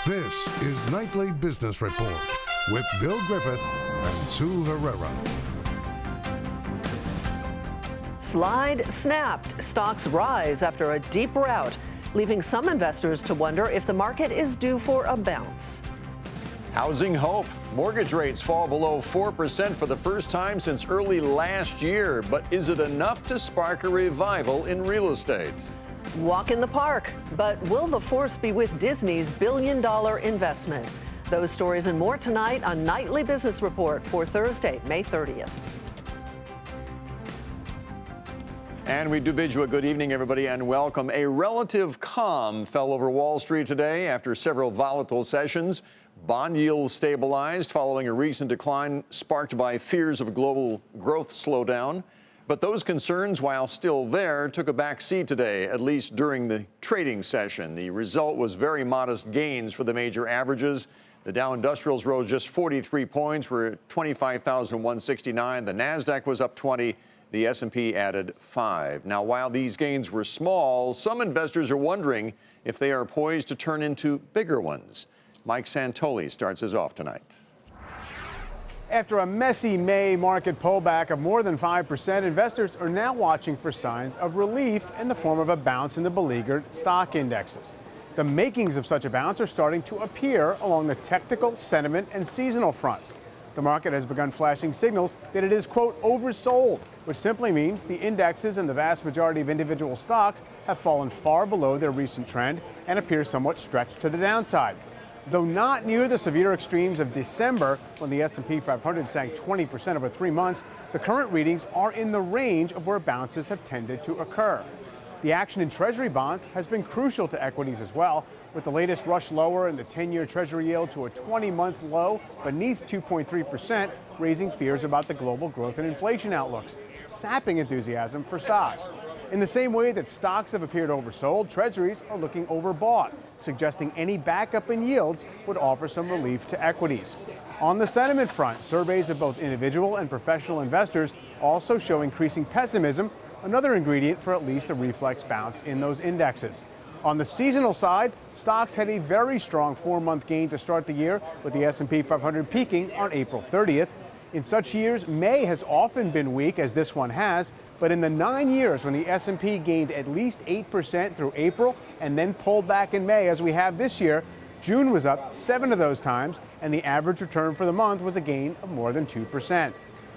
This is Nightly Business Report with Bill Griffith and Sue Herrera. Slide snapped. Stocks rise after a deep rout, leaving some investors to wonder if the market is due for a bounce. Housing hope. Mortgage rates fall below 4% for the first time since early last year. But is it enough to spark a revival in real estate? Walk in the park. But will the force be with Disney's billion-dollar investment? Those stories and more tonight on Nightly Business Report for Thursday, May 30th. And we do bid you a good evening, everybody, and welcome. A relative calm fell over Wall Street today after several volatile sessions. Bond yields stabilized following a recent decline sparked by fears of a global growth slowdown. But those concerns, while still there, took a back seat today, at least during the trading session. The result was very modest gains for the major averages. The Dow Industrials rose just 43 points. We're at 25,169. The NASDAQ was up 20. The S&P added 5. Now, while these gains were small, some investors are wondering if they are poised to turn into bigger ones. Mike Santoli starts us off tonight. After a messy May market pullback of more than 5%, investors are now watching for signs of relief in the form of a bounce in the beleaguered stock indexes. The makings of such a bounce are starting to appear along the technical, sentiment, and seasonal fronts. The market has begun flashing signals that it is, quote, oversold, which simply means the indexes and the vast majority of individual stocks have fallen far below their recent trend and appear somewhat stretched to the downside. Though not near the severe extremes of December, when the S&P 500 sank 20% over 3 months, the current readings are in the range of where bounces have tended to occur. The action in Treasury bonds has been crucial to equities as well, with the latest rush lower in the 10-year Treasury yield to a 20-month low beneath 2.3%, raising fears about the global growth and inflation outlooks, sapping enthusiasm for stocks. In the same way that stocks have appeared oversold, Treasuries are looking overbought, suggesting any backup in yields would offer some relief to equities. On the sentiment front, surveys of both individual and professional investors also show increasing pessimism, another ingredient for at least a reflex bounce in those indexes. On the seasonal side, stocks had a very strong 4-month gain to start the year, with the S&P 500 peaking on April 30th. In such years, May has often been weak, as this one has, but in the 9 years when the S&P gained at least 8% through April and then pulled back in May, as we have this year, June was up 7 of those times, and the average return for the month was a gain of more than 2%.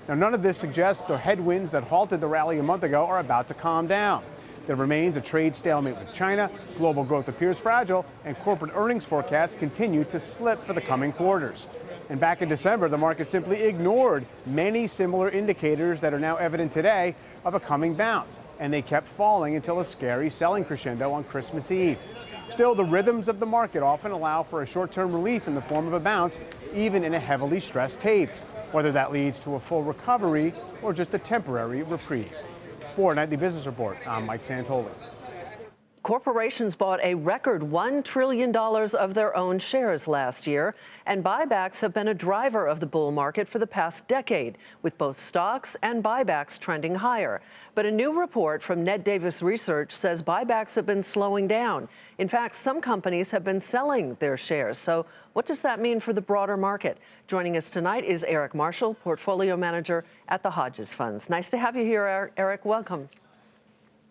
Now, none of this suggests the headwinds that halted the rally a month ago are about to calm down. There remains a trade stalemate with China, global growth appears fragile, and corporate earnings forecasts continue to slip for the coming quarters. And back in December, the market simply ignored many similar indicators that are now evident today of a coming bounce, and they kept falling until a scary selling crescendo on Christmas Eve. Still, the rhythms of the market often allow for a short-term relief in the form of a bounce, even in a heavily stressed tape, whether that leads to a full recovery or just a temporary reprieve. For Nightly Business Report, I'm Mike Santoli. Corporations bought a record $1 trillion of their own shares last year, and buybacks have been a driver of the bull market for the past decade, with both stocks and buybacks trending higher. But a new report from Ned Davis Research says buybacks have been slowing down. In fact, some companies have been selling their shares. So what does that mean for the broader market? Joining us tonight is Eric Marshall, portfolio manager at the Hodges Funds. Nice to have you here, Eric. Welcome.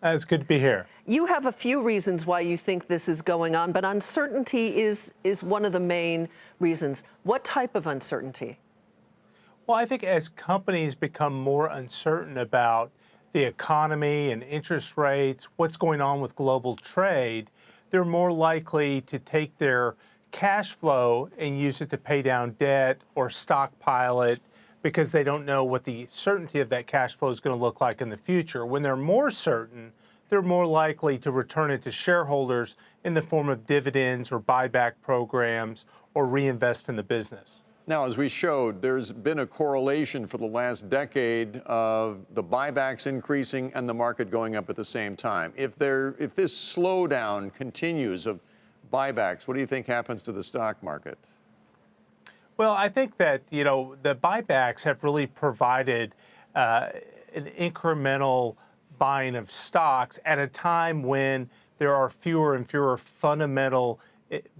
It's good to be here. You have a few reasons why you think this is going on, but uncertainty is one of the main reasons. What type of uncertainty? Well, I think as companies become more uncertain about the economy and interest rates, what's going on with global trade, they're more likely to take their cash flow and use it to pay down debt or stockpile it, because they don't know what the certainty of that cash flow is going to look like in the future. When they're more certain, they're more likely to return it to shareholders in the form of dividends or buyback programs or reinvest in the business. Now, as we showed, there's been a correlation for the last decade of the buybacks increasing and the market going up at the same time. If this slowdown continues of buybacks, what do you think happens to the stock market? Well, I think that, the buybacks have really provided an incremental buying of stocks at a time when there are fewer and fewer fundamental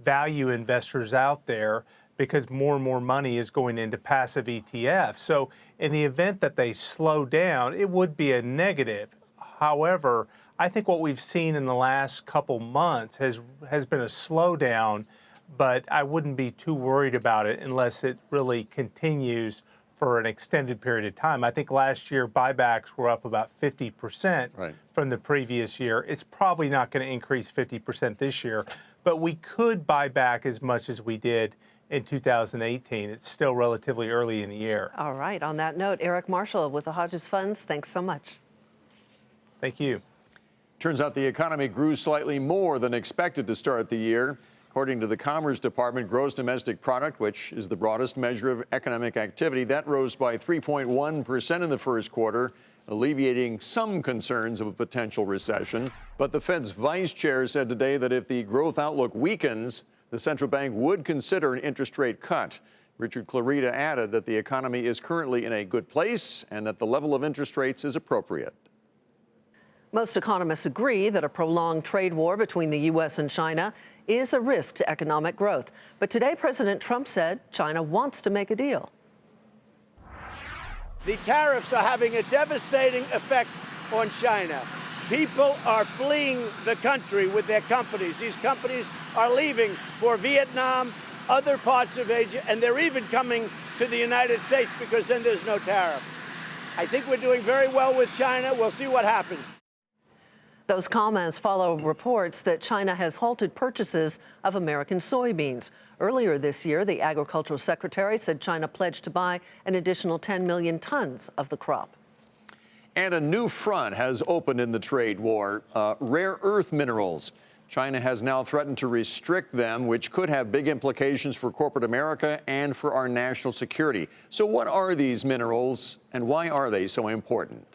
value investors out there because more and more money is going into passive ETFs. So in the event that they slow down, it would be a negative. However, I think what we've seen in the last couple months has been a slowdown, but I wouldn't be too worried about it unless it really continues for an extended period of time. I think last year buybacks were up about 50% from the previous year. It's probably not going to increase 50% this year, but we could buy back as much as we did in 2018. It's still relatively early in the year. All right. On that note, Eric Marshall with the Hodges Funds, thanks so much. Thank you. Turns out the economy grew slightly more than expected to start the year. According to the Commerce Department, gross domestic product, which is the broadest measure of economic activity, that rose by 3.1% in the first quarter, alleviating some concerns of a potential recession. But the Fed's vice chair said today that if the growth outlook weakens, the central bank would consider an interest rate cut. Richard Clarida added that the economy is currently in a good place and that the level of interest rates is appropriate. Most economists agree that a prolonged trade war between the U.S. and China is a risk to economic growth. But today, President Trump said China wants to make a deal. The tariffs are having a devastating effect on China. People are fleeing the country with their companies. These companies are leaving for Vietnam, other parts of Asia, and they're even coming to the United States because then there's no tariff. I think we're doing very well with China. We'll see what happens. Those comments follow reports that China has halted purchases of American soybeans. Earlier this year, the agricultural secretary said China pledged to buy an additional 10 million tons of the crop. And a new front has opened in the trade war, rare earth minerals. China has now threatened to restrict them, which could have big implications for corporate America and for our national security. So what are these minerals and why are they so important?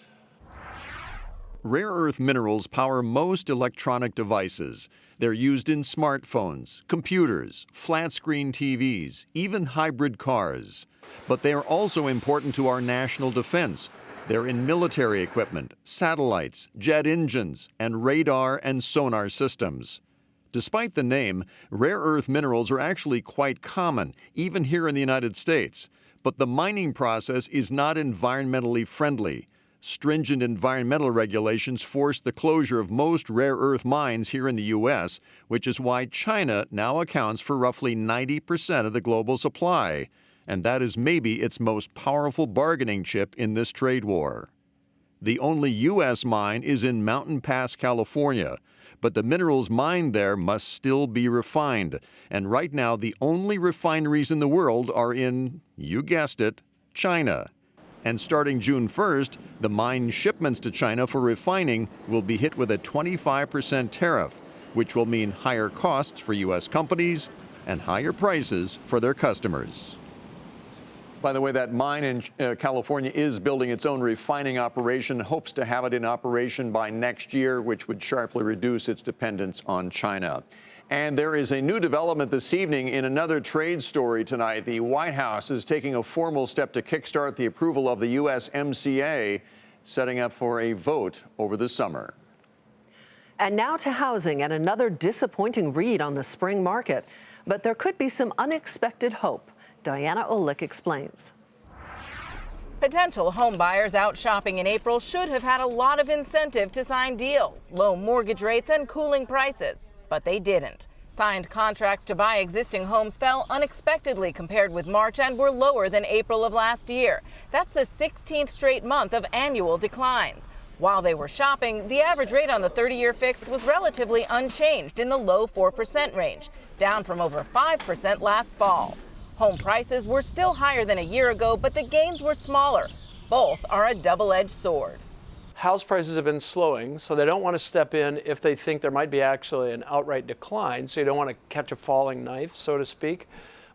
Rare earth minerals power most electronic devices. They're used in smartphones, computers, flat-screen TVs, even hybrid cars. But they are also important to our national defense. They're in military equipment, satellites, jet engines, and radar and sonar systems. Despite the name, rare earth minerals are actually quite common, even here in the United States. But the mining process is not environmentally friendly. Stringent environmental regulations force the closure of most rare earth mines here in the U.S., which is why China now accounts for roughly 90% of the global supply. And that is maybe its most powerful bargaining chip in this trade war. The only U.S. mine is in Mountain Pass, California, but the minerals mined there must still be refined. And right now, the only refineries in the world are in, you guessed it, China. And starting June 1st, the mine shipments to China for refining will be hit with a 25% tariff, which will mean higher costs for U.S. companies and higher prices for their customers. By the way, that mine in California is building its own refining operation, hopes to have it in operation by next year, which would sharply reduce its dependence on China. And there is a new development this evening in another trade story tonight. The White House is taking a formal step to kickstart the approval of the USMCA, setting up for a vote over the summer. And now to housing and another disappointing read on the spring market. But there could be some unexpected hope. Diana Olick explains. Potential home buyers out shopping in April should have had a lot of incentive to sign deals, low mortgage rates and cooling prices, but they didn't. Signed contracts to buy existing homes fell unexpectedly compared with March and were lower than April of last year. That's the 16th straight month of annual declines. While they were shopping, the average rate on the 30-year fixed was relatively unchanged in the low 4% range, down from over 5% last fall. Home prices were still higher than a year ago, but the gains were smaller. Both are a double-edged sword. House prices have been slowing, so they don't want to step in if they think there might be actually an outright decline, so you don't want to catch a falling knife, so to speak.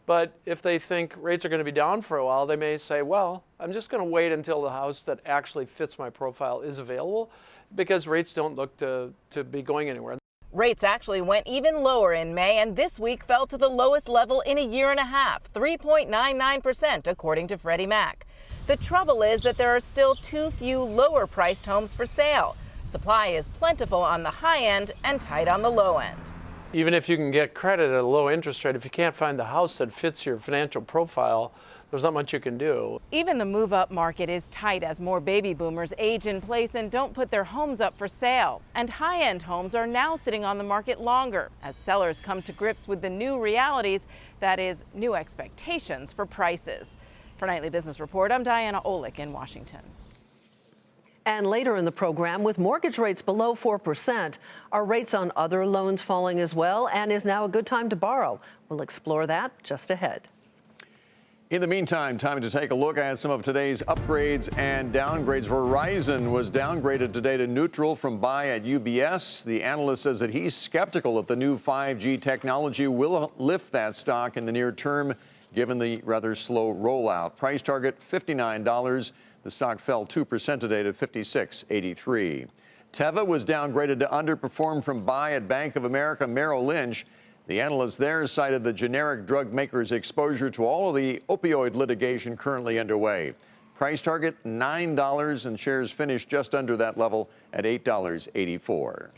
But if they think rates are going to be down for a while, they may say, well, I'm just going to wait until the house that actually fits my profile is available, because rates don't look to be going anywhere. Rates actually went even lower in May, and this week fell to the lowest level in a year and a half, 3.99%, according to Freddie Mac. The trouble is that there are still too few lower-priced homes for sale. Supply is plentiful on the high end and tight on the low end. Even if you can get credit at a low interest rate, if you can't find the house that fits your financial profile, there's not much you can do. Even the move-up market is tight as more baby boomers age in place and don't put their homes up for sale. And high-end homes are now sitting on the market longer as sellers come to grips with the new realities, that is, new expectations for prices. For Nightly Business Report, I'm Diana Olick in Washington. And later in the program, with mortgage rates below 4%, are rates on other loans falling as well, and is now a good time to borrow? We'll explore that just ahead. In the meantime, time to take a look at some of today's upgrades and downgrades. Verizon was downgraded today to neutral from buy at UBS. The analyst says that he's skeptical that the new 5G technology will lift that stock in the near term, given the rather slow rollout. Price target $59. The stock fell 2% today to $56.83. Teva was downgraded to underperform from buy at Bank of America Merrill Lynch. The analyst there cited the generic drug maker's exposure to all of the opioid litigation currently underway. Price target $9, and shares finished just under that level at $8.84.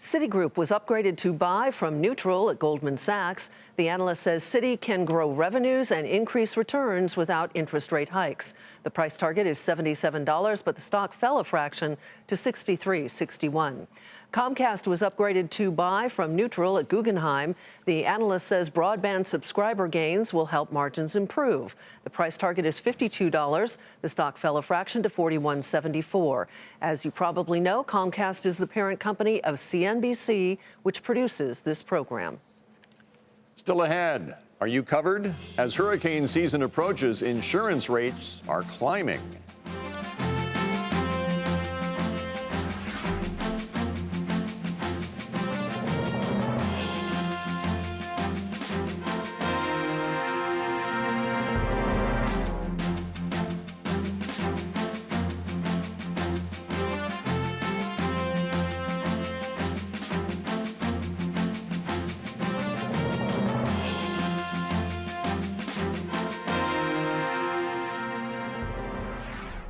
Citigroup was upgraded to buy from neutral at Goldman Sachs. The analyst says Citi can grow revenues and increase returns without interest rate hikes. The price target is $77, but the stock fell a fraction to $63.61. Comcast was upgraded to buy from neutral at Guggenheim. The analyst says broadband subscriber gains will help margins improve. The price target is $52. The stock fell a fraction to $41.74. As you probably know, Comcast is the parent company of CNBC, which produces this program. Still ahead, are you covered? As hurricane season approaches, insurance rates are climbing.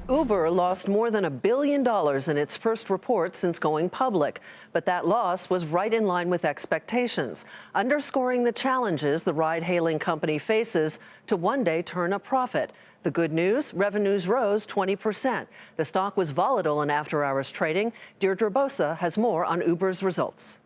Uber lost more than $1 billion in its first report since going public, but that loss was right in line with expectations, underscoring the challenges the ride-hailing company faces to one day turn a profit. The good news, revenues rose 20%. The stock was volatile in after-hours trading. Deirdre Bosa has more on Uber's results.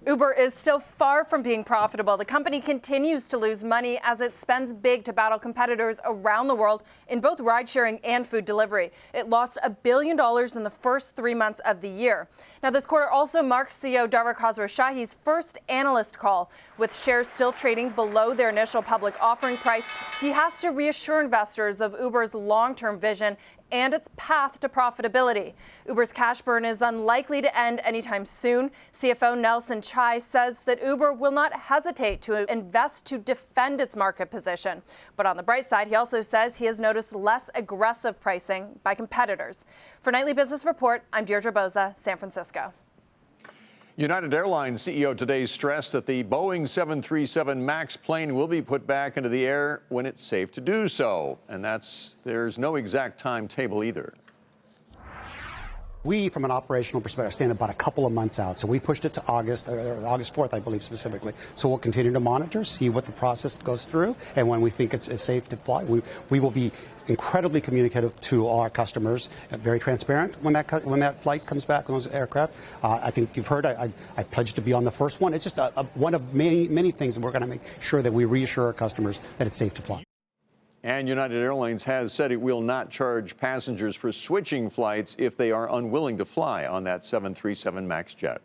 Uber is still far from being profitable. The company continues to lose money as it spends big to battle competitors around the world in both ride-sharing and food delivery. It lost $1 billion in the first 3 months of the year. Now, this quarter also marked CEO Dara Khosrowshahi's first analyst call. With shares still trading below their initial public offering price, he has to reassure investors of Uber's long-term vision and its path to profitability. Uber's cash burn is unlikely to end anytime soon. CFO Nelson Chai says that Uber will not hesitate to invest to defend its market position. But on the bright side, he also says he has noticed less aggressive pricing by competitors. For Nightly Business Report, I'm Deirdre Bosa, San Francisco. United Airlines CEO today stressed that the Boeing 737 MAX plane will be put back into the air when it's safe to do so. And there's no exact timetable either. We, from an operational perspective, stand about a couple of months out. So we pushed it to August 4th, I believe, specifically. So we'll continue to monitor, see what the process goes through. And when we think it's safe to fly, we will be incredibly communicative to our customers, very transparent when that flight comes back on those aircraft. I think you've heard I pledged to be on the first one. It's just one of many things that we're going to make sure that we reassure our customers that it's safe to fly. And United Airlines has said it will not charge passengers for switching flights if they are unwilling to fly on that 737 MAX jet.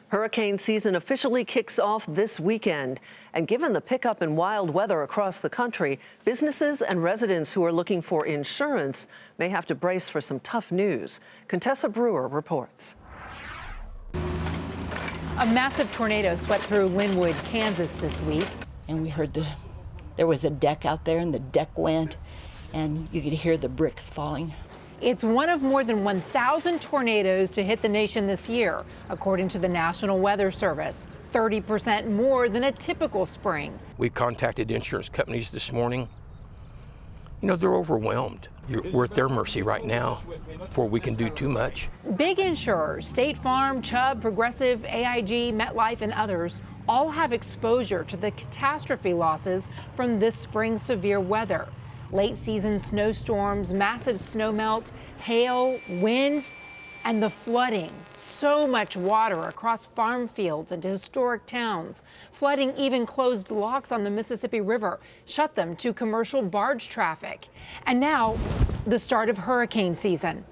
Hurricane season officially kicks off this weekend. And given the pickup in wild weather across the country, businesses and residents who are looking for insurance may have to brace for some tough news. Contessa Brewer reports. A massive tornado swept through Linwood, Kansas this week. And we heard there was a deck out there, and the deck went, and you could hear the bricks falling. It's one of more than 1,000 tornadoes to hit the nation this year, according to the National Weather Service, 30% more than a typical spring. We contacted insurance companies this morning. they're overwhelmed. We're at their mercy right now before we can do too much. Big insurers, State Farm, Chubb, Progressive, AIG, MetLife, and others all have exposure to the catastrophe losses from this spring's severe weather. Late season snowstorms, massive snowmelt, hail, wind, and the flooding. So much water across farm fields and historic towns. Flooding even closed locks on the Mississippi River, shut them to commercial barge traffic. And now, the start of hurricane season.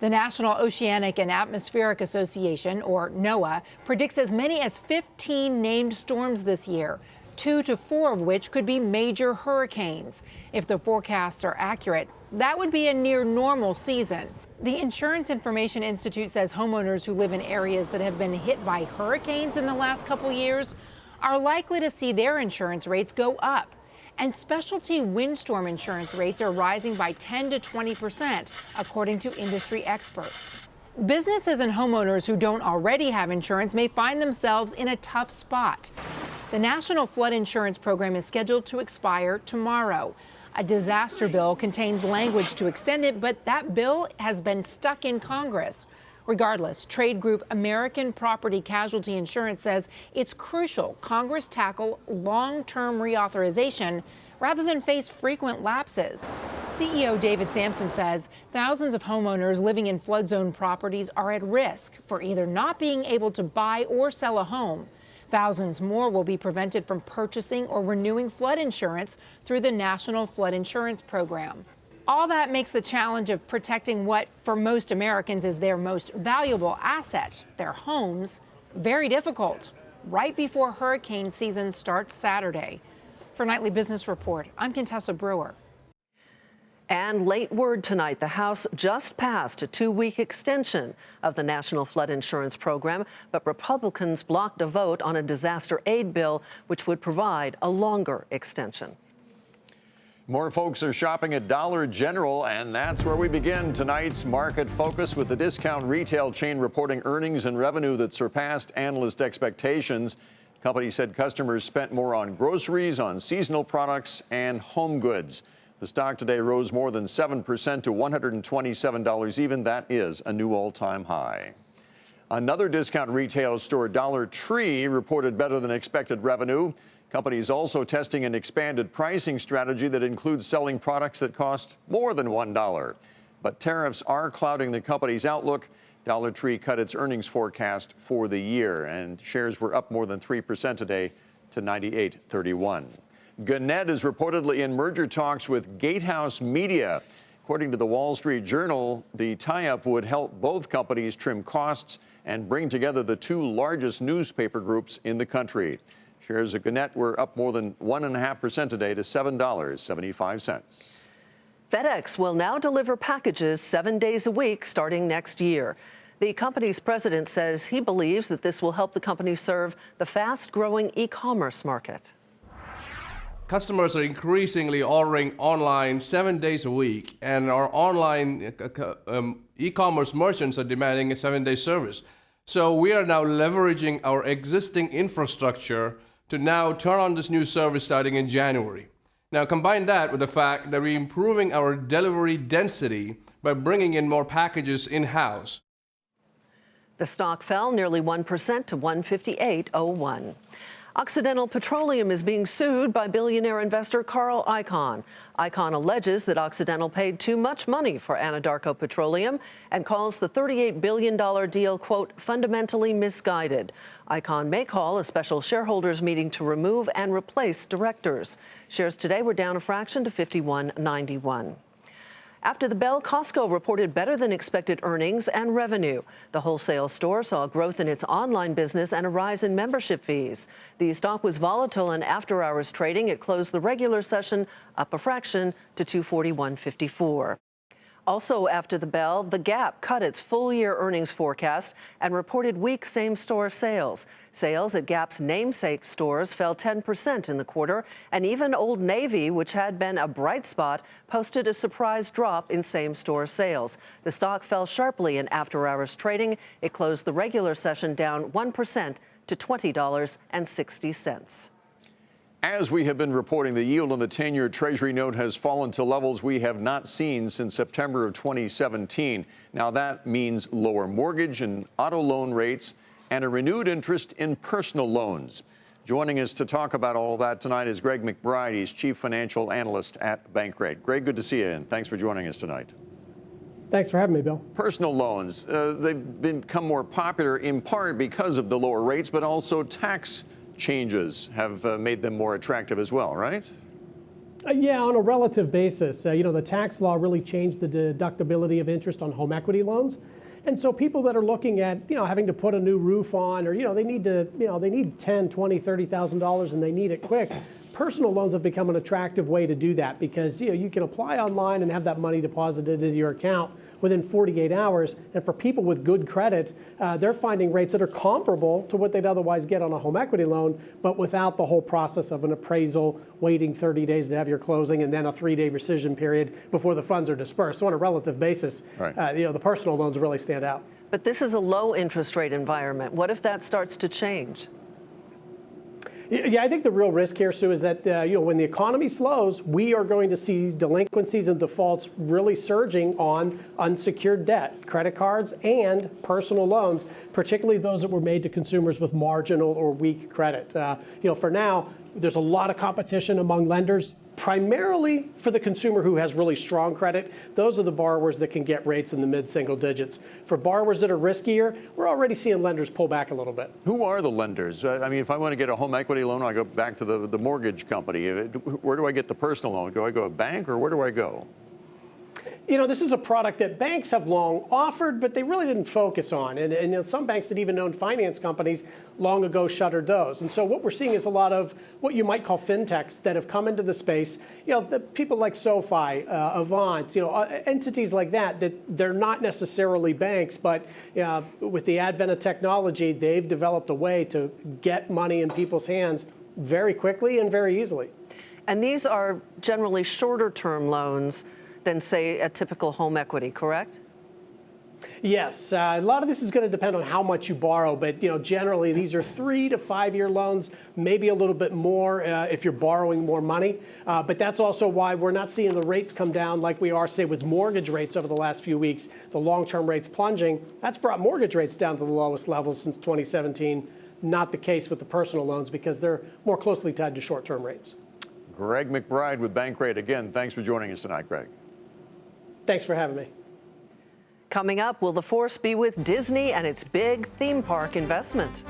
The National Oceanic and Atmospheric Association, or NOAA, predicts as many as 15 named storms this year, 2 to 4 of which could be major hurricanes. If the forecasts are accurate, that would be a near normal season. The Insurance Information Institute says homeowners who live in areas that have been hit by hurricanes in the last couple years are likely to see their insurance rates go up. And specialty windstorm insurance rates are rising by 10 to 20%, according to industry experts. Businesses and homeowners who don't already have insurance may find themselves in a tough spot. The National Flood Insurance Program is scheduled to expire tomorrow. A disaster bill contains language to extend it, but that bill has been stuck in Congress. Regardless, trade group American Property Casualty Insurance says it's crucial Congress tackle long-term reauthorization rather than face frequent lapses. CEO David Sampson says thousands of homeowners living in flood zone properties are at risk for either not being able to buy or sell a home. Thousands more will be prevented from purchasing or renewing flood insurance through the National Flood Insurance Program. All that makes the challenge of protecting what, for most Americans, is their most valuable asset, their homes, very difficult, right before hurricane season starts Saturday. For Nightly Business Report, I'm Contessa Brewer. And late word tonight, the House just passed a 2-week extension of the National Flood Insurance Program, but Republicans blocked a vote on a disaster aid bill, which would provide a longer extension. More folks are shopping at Dollar General, and that's where we begin tonight's market focus with the discount retail chain reporting earnings and revenue that surpassed analyst expectations. The company said customers spent more on groceries, on seasonal products, and home goods. The stock today rose more than 7% to $127 even. That is a new all-time high. Another discount retail store, Dollar Tree, reported better than expected revenue. Company is also testing an expanded pricing strategy that includes selling products that cost more than $1. But tariffs are clouding the company's outlook. Dollar Tree cut its earnings forecast for the year, and shares were up more than 3% today to $98.31. Gannett is reportedly in merger talks with Gatehouse Media. According to the Wall Street Journal, the tie-up would help both companies trim costs and bring together the 2 largest newspaper groups in the country. Shares of Gannett were up more than 1.5% today to $7.75. FedEx will now deliver packages 7 days a week starting next year. The company's president says he believes that this will help the company serve the fast-growing e-commerce market. Customers are increasingly ordering online 7 days a week, and our online e-commerce merchants are demanding a 7-day service. So we are now leveraging our existing infrastructure to now turn on this new service starting in January. Now combine that with the fact that we're improving our delivery density by bringing in more packages in-house. The stock fell nearly 1% to $158.01. Occidental Petroleum is being sued by billionaire investor Carl Icahn. Icahn alleges that Occidental paid too much money for Anadarko Petroleum and calls the $38 billion deal, quote, fundamentally misguided. Icahn may call a special shareholders meeting to remove and replace directors. Shares today were down a fraction to $51.91. After the bell, Costco reported better than expected earnings and revenue. The wholesale store saw growth in its online business and a rise in membership fees. The stock was volatile in after-hours trading. It closed the regular session up a fraction to $241.54. Also after the bell, The Gap cut its full-year earnings forecast and reported weak same-store sales. Sales at Gap's namesake stores fell 10% in the quarter, and even Old Navy, which had been a bright spot, posted a surprise drop in same-store sales. The stock fell sharply in after-hours trading. It closed the regular session down 1% to $20.60. As we have been reporting, the yield on the 10-year Treasury note has fallen to levels we have not seen since September of 2017. Now, that means lower mortgage and auto loan rates and a renewed interest in personal loans. Joining us to talk about all that tonight is Greg McBride. He's Chief Financial Analyst at Bankrate. Greg, good to see you, and thanks for joining us tonight. Thanks for having me, Bill. Personal loans, they've become more popular in part because of the lower rates, but also tax changes have made them more attractive as well, right? Yeah, on a relative basis. The tax law really changed the deductibility of interest on home equity loans. And so people that are looking at, having to put a new roof on, or, they need to, they need $10,000, $20,000, $30,000 and they need it quick. Personal loans have become an attractive way to do that because, you can apply online and have that money deposited into your account within 48 hours. And for people with good credit, they're finding rates that are comparable to what they'd otherwise get on a home equity loan, but without the whole process of an appraisal, waiting 30 days to have your closing, and then a 3-day rescission period before the funds are dispersed. So on a relative basis, right. The personal loans really stand out. But this is a low interest rate environment. What if that starts to change? Yeah, I think the real risk here, Sue, is that when the economy slows, we are going to see delinquencies and defaults really surging on unsecured debt, credit cards, and personal loans, particularly those that were made to consumers with marginal or weak credit. For now, there's a lot of competition among lenders, primarily for the consumer who has really strong credit. Those are the borrowers that can get rates in the mid-single digits. For borrowers that are riskier, we're already seeing lenders pull back a little bit. Who are the lenders? I mean, if I want to get a home equity loan, I go back to the mortgage company. Where do I get the personal loan? Do I go to a bank, or where do I go? This is a product that banks have long offered, but they really didn't focus on. And some banks that even owned finance companies long ago shuttered those. And so what we're seeing is a lot of what you might call fintechs that have come into the space. The people like SoFi, Avant, entities like that they're not necessarily banks, but with the advent of technology, they've developed a way to get money in people's hands very quickly and very easily. And these are generally shorter term loans than, say, a typical home equity, correct? Yes, a lot of this is going to depend on how much you borrow, but generally these are 3 to 5 year loans, maybe a little bit more if you're borrowing more money. But that's also why we're not seeing the rates come down like we are, say, with mortgage rates over the last few weeks. The long-term rates plunging, that's brought mortgage rates down to the lowest levels since 2017. Not the case with the personal loans because they're more closely tied to short-term rates. Greg McBride with Bankrate. Again, thanks for joining us tonight, Greg. Thanks for having me. Coming up, will the force be with Disney and its big theme park investment?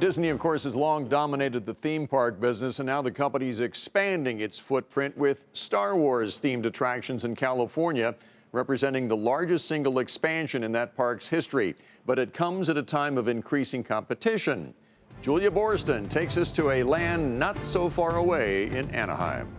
Disney, of course, has long dominated the theme park business, and now the company's expanding its footprint with Star Wars-themed attractions in California, representing the largest single expansion in that park's history. But it comes at a time of increasing competition. Julia Borston takes us to a land not so far away in Anaheim.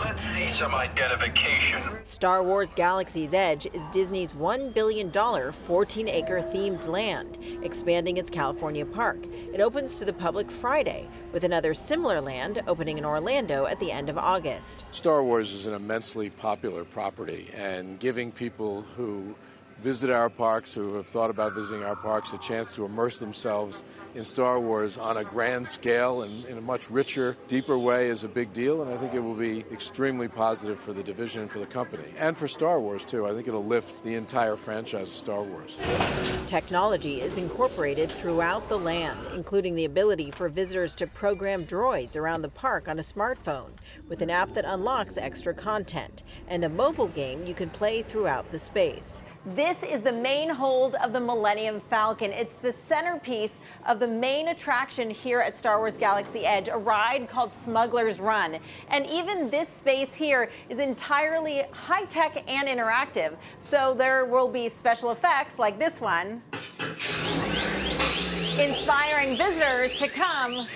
Let's see some identification. Star Wars Galaxy's Edge is Disney's $1 billion, 14-acre themed land, expanding its California park. It opens to the public Friday, with another similar land opening in Orlando at the end of August. Star Wars is an immensely popular property, and giving people who visit our parks, who have thought about visiting our parks, a chance to immerse themselves in Star Wars on a grand scale and in a much richer, deeper way is a big deal, and I think it will be extremely positive for the division and for the company. And for Star Wars, too. I think it'll lift the entire franchise of Star Wars. Technology is incorporated throughout the land, including the ability for visitors to program droids around the park on a smartphone, with an app that unlocks extra content, and a mobile game you can play throughout the space. This is the main hold of the Millennium Falcon. It's the centerpiece of the main attraction here at Star Wars Galaxy Edge, a ride called Smuggler's Run. And even this space here is entirely high-tech and interactive. So there will be special effects like this one, inspiring visitors to come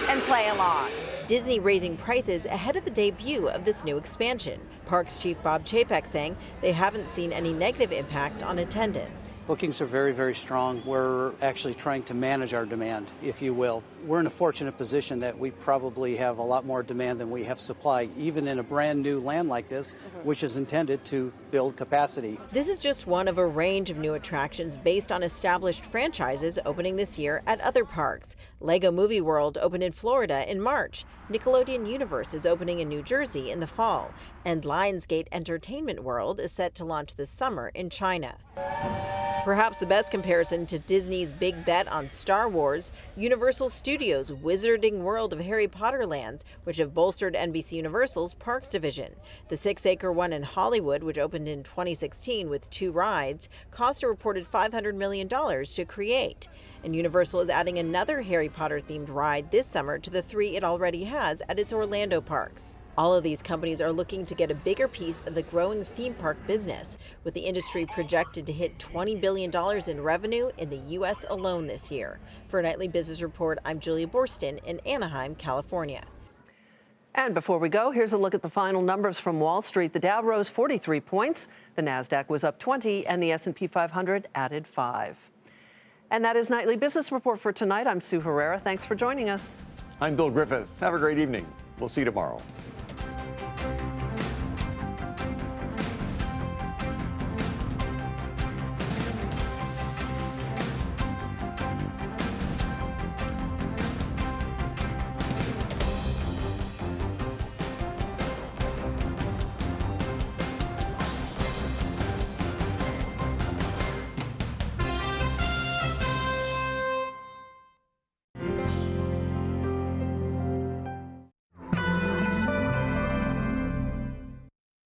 and play along. with Disney raising prices ahead of the debut of this new expansion. Parks Chief Bob Chapek saying they haven't seen any negative impact on attendance. Bookings are very, very strong. We're actually trying to manage our demand, if you will. We're in a fortunate position that we probably have a lot more demand than we have supply, even in a brand new land like this, which is intended to build capacity. This is just one of a range of new attractions based on established franchises opening this year at other parks. Lego Movie World opened in Florida in March. Nickelodeon Universe is opening in New Jersey in the fall. And Lionsgate Entertainment World is set to launch this summer in China. Perhaps the best comparison to Disney's big bet on Star Wars, Universal Studios' Wizarding World of Harry Potter lands, which have bolstered NBC Universal's Parks division. The 6-acre one in Hollywood, which opened in 2016 with 2 rides, cost a reported $500 million to create. And Universal is adding another Harry Potter-themed ride this summer to the 3 it already has at its Orlando parks. All of these companies are looking to get a bigger piece of the growing theme park business, with the industry projected to hit $20 billion in revenue in the U.S. alone this year. For a Nightly Business Report, I'm Julia Borston in Anaheim, California. And before we go, here's a look at the final numbers from Wall Street. The Dow rose 43 points, the Nasdaq was up 20, and the S&P 500 added 5. And that is Nightly Business Report for tonight. I'm Sue Herrera. Thanks for joining us. I'm Bill Griffith. Have a great evening. We'll see you tomorrow.